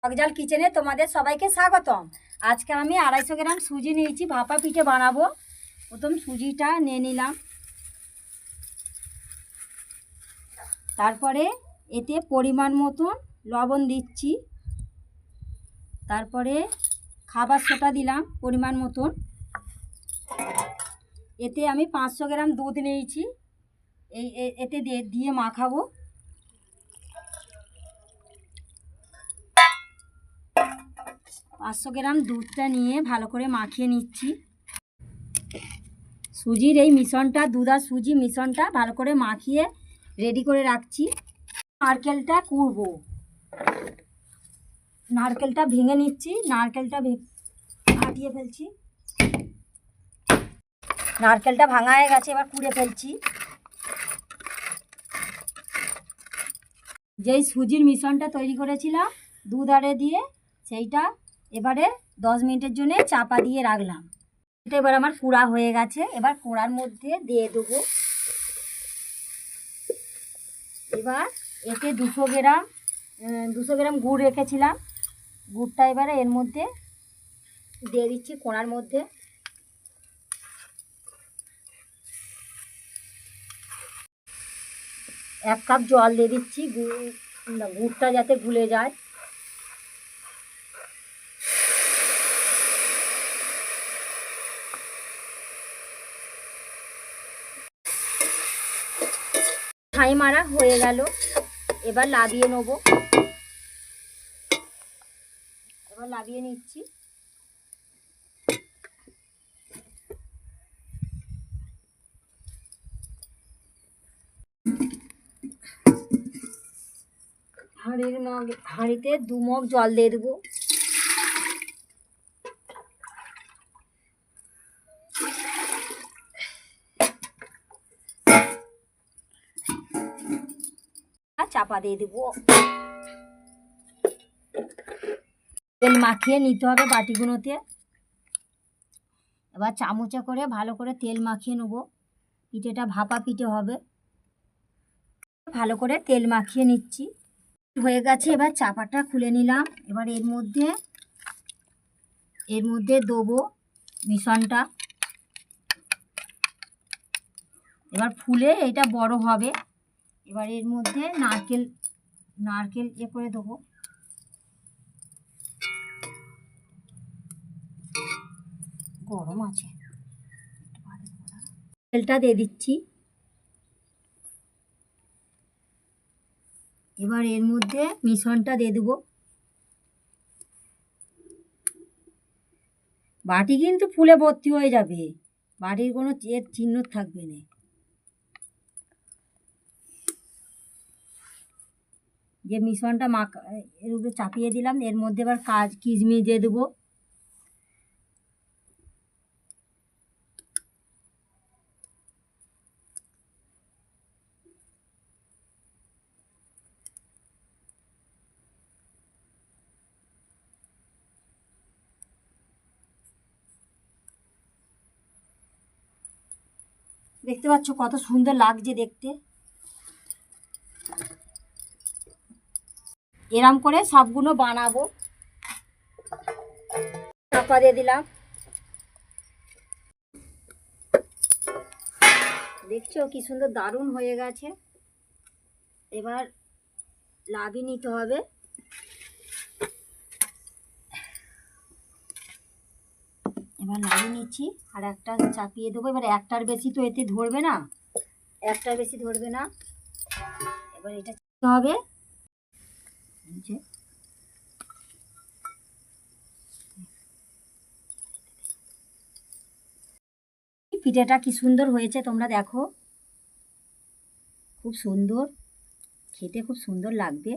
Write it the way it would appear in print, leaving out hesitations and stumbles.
টকঝাল কিচেনে তোমাদের সবাইকে স্বাগতম। আজকে আমি 250 গ্রাম সুজি নিয়েছি, ভাপা পিঠে বানাবো। প্রথম সুজিটা নিয়ে নিলাম, তারপরে এতে পরিমাণ মতন লবণ দিচ্ছি, তারপরে খাবার সোডা দিলাম পরিমাণ মতন। এতে আমি 500 গ্রাম দুধ নিয়েছি, এতে দিয়ে মাখাবো। পাঁচশো গ্রাম দুধটা নিয়ে ভালো করে মাখিয়ে নিচ্ছি। সুজির এই মিশ্রণটা, দুধ আর সুজি মিশ্রণটা ভালো করে মাখিয়ে রেডি করে রাখছি। নারকেলটা কুড়বো, নারকেলটা ভেঙে নিচ্ছি, নারকেলটা ফাটিয়ে ফেলছি। নারকেলটা ভাঙা হয়ে গেছে, এবার কুড়ে ফেলছি। যেই সুজির মিশ্রণটা তৈরি করেছিলাম দুধ আরে দিয়ে, সেইটা এবারে 10 মিনিটের জন্য চাপা দিয়ে রাখলাম। এটা এবার আমার কুড়া হয়ে গেছে, এবার কুড়ার মধ্যে দিয়ে দেবো। এবার এতে 200 গ্রাম গুড় রেখেছিলাম, গুড়টা এবারে এর মধ্যে দিয়ে দিচ্ছি কোড়ার মধ্যে। এক কাপ জল দিয়ে দিচ্ছি, গুড়টা যাতে গুলে যায়। ছাই মারা হয়ে গেল, এবার লাবিয়ে নেব। এবার লাবিয়ে নিচ্ছি। হাঁড়িতে 2 মগ জল দিয়ে দেবো। চাপা দিয়ে দেবো। তেল মাখিয়ে নিতে হবে বাটিগুলোতে। এবার চামচে করে ভালো করে তেল মাখিয়ে নেবো। পিঠেটা ভাপা পিঠে হবে, ভালো করে তেল মাখিয়ে নিচ্ছি। হয়ে গেছে, এবার চাপাটা খুলে নিলাম। এবার এর মধ্যে দেবো মিশ্রণটা। এবার ফুলে এটা বড় হবে। এবার এর মধ্যে নারকেল করে দেবো। গরম আছে, তেলটা দিয়ে দিচ্ছি। এবার এর মধ্যে মিশ্রণটা দিয়ে দেবো। বাটি কিন্তু ফুলে ভর্তি হয়ে যাবে, বাটির কোনো চিহ্ন থাকবে না। যে মিশ্রণটা এর উপরে চাপিয়ে দিলাম, এর মধ্যে এবার কিশমিশ দিয়ে দেবো। দেখতে পাচ্ছ কত সুন্দর লাগছে দেখতে। এরম করে সবগুলো বানাবো। চাপা দিয়ে দিলাম। দেখছো কি সুন্দর দারুণ হয়ে গেছে। এবার লাবিয়ে নিতে হবে। এবার লাগিয়ে নিচ্ছি, আর একটা চাপিয়ে দেবো। এবার একটার বেশি তো এতে ধরবে না, একটার বেশি ধরবে না। এবার এটা চাপতে হবে। পিঠেটা কি সুন্দর হয়েছে তোমরা দেখো, খুব সুন্দর, খেতে খুব সুন্দর লাগবে।